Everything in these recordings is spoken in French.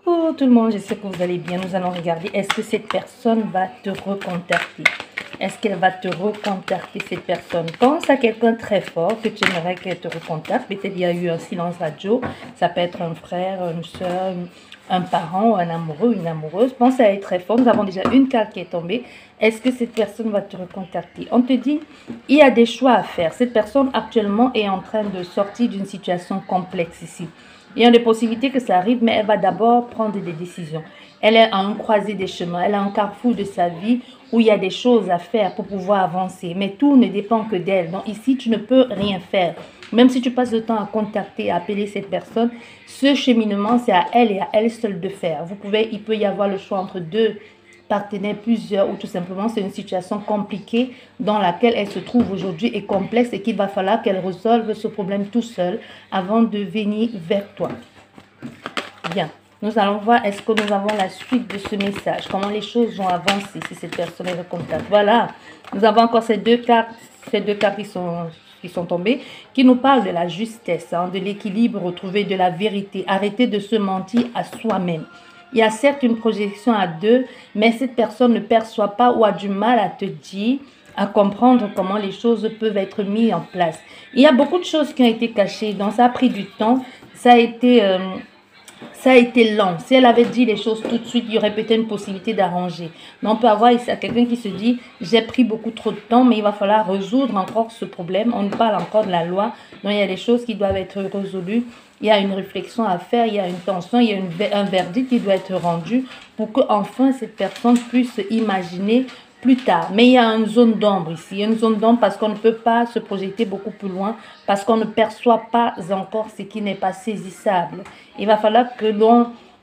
Oh tout le monde, j'espère que vous allez bien. Nous allons regarder, est-ce que cette personne va te recontacter? Est-ce qu'elle va te recontacter, cette personne? Pense à quelqu'un très fort que tu aimerais qu'elle te recontacte. Peut-être il y a eu un silence radio. Ça peut être un frère, une soeur, un parent, un amoureux, une amoureuse. Pense à elle très fort. Nous avons déjà une carte qui est tombée. Est-ce que cette personne va te recontacter? On te dit, il y a des choix à faire. Cette personne actuellement est en train de sortir d'une situation complexe ici. Il y a des possibilités que ça arrive, mais elle va d'abord prendre des décisions. Elle est à un croisé des chemins, elle a un carrefour de sa vie où il y a des choses à faire pour pouvoir avancer. Mais tout ne dépend que d'elle. Donc ici, tu ne peux rien faire. Même si tu passes le temps à contacter, à appeler cette personne, ce cheminement, c'est à elle et à elle seule de faire. Il peut y avoir le choix entre deux partenaires, plusieurs, ou tout simplement c'est une situation compliquée dans laquelle elle se trouve aujourd'hui et complexe et qu'il va falloir qu'elle résolve ce problème tout seul avant de venir vers toi. Bien, nous allons voir est-ce que nous avons la suite de ce message, comment les choses vont avancer si cette personne est recontactée. Voilà, nous avons encore ces deux cartes qui sont tombées, qui nous parlent de la justesse, de l'équilibre retrouvé, de la vérité. Arrêtez de se mentir à soi-même. Il y a certes une projection à deux, mais cette personne ne perçoit pas ou a du mal à te dire, à comprendre comment les choses peuvent être mises en place. Il y a beaucoup de choses qui ont été cachées, donc ça a pris du temps, ça a été lent. Si elle avait dit les choses tout de suite, il y aurait peut-être une possibilité d'arranger. Mais on peut avoir ici quelqu'un qui se dit, j'ai pris beaucoup trop de temps, mais il va falloir résoudre encore ce problème. On nous parle encore de la loi, donc il y a des choses qui doivent être résolues. Il y a une réflexion à faire, il y a une tension, il y a un verdict qui doit être rendu pour que enfin cette personne puisse imaginer plus tard. Mais il y a une zone d'ombre ici. Il y a une zone d'ombre parce qu'on ne peut pas se projeter beaucoup plus loin, parce qu'on ne perçoit pas encore ce qui n'est pas saisissable. Il va falloir que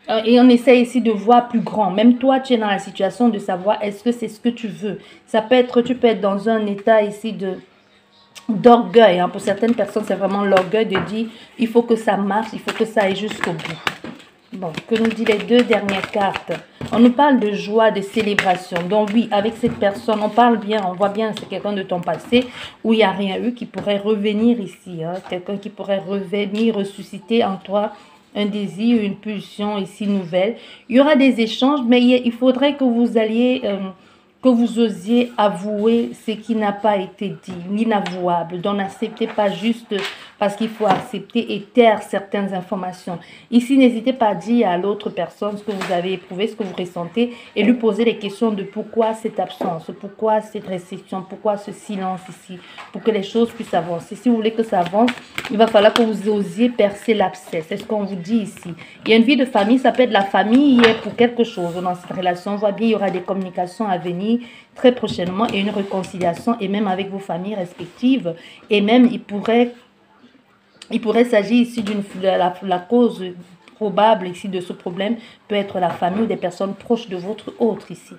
on essaie ici de voir plus grand. Même toi, tu es dans la situation de savoir est-ce que c'est ce que tu veux. Ça peut être, tu peux être dans un état ici d'orgueil. Pour certaines personnes, c'est vraiment l'orgueil de dire il faut que ça marche, il faut que ça aille jusqu'au bout. Bon, que nous dit les deux dernières cartes? On nous parle de joie, de célébration. Donc oui, avec cette personne, on parle bien, on voit bien, c'est quelqu'un de ton passé où il n'y a rien eu qui pourrait revenir ici. Quelqu'un qui pourrait revenir, ressusciter en toi un désir, une pulsion ici nouvelle. Il y aura des échanges, mais il faudrait que vous alliez... que vous osiez avouer ce qui n'a pas été dit, l'inavouable. Donc n'acceptez pas juste parce qu'il faut accepter et taire certaines informations. Ici, n'hésitez pas à dire à l'autre personne ce que vous avez éprouvé, ce que vous ressentez et lui poser les questions de pourquoi cette absence, pourquoi cette restriction, pourquoi ce silence ici, pour que les choses puissent avancer. Si vous voulez que ça avance, il va falloir que vous osiez percer l'abcès. C'est ce qu'on vous dit ici. Il y a une vie de famille, ça peut être la famille hier pour quelque chose. Dans cette relation, on voit bien, il y aura des communications à venir très prochainement et une réconciliation et même avec vos familles respectives. Et même, il pourrait s'agir ici d'une la cause probable ici de ce problème peut être la famille ou des personnes proches de votre autre ici.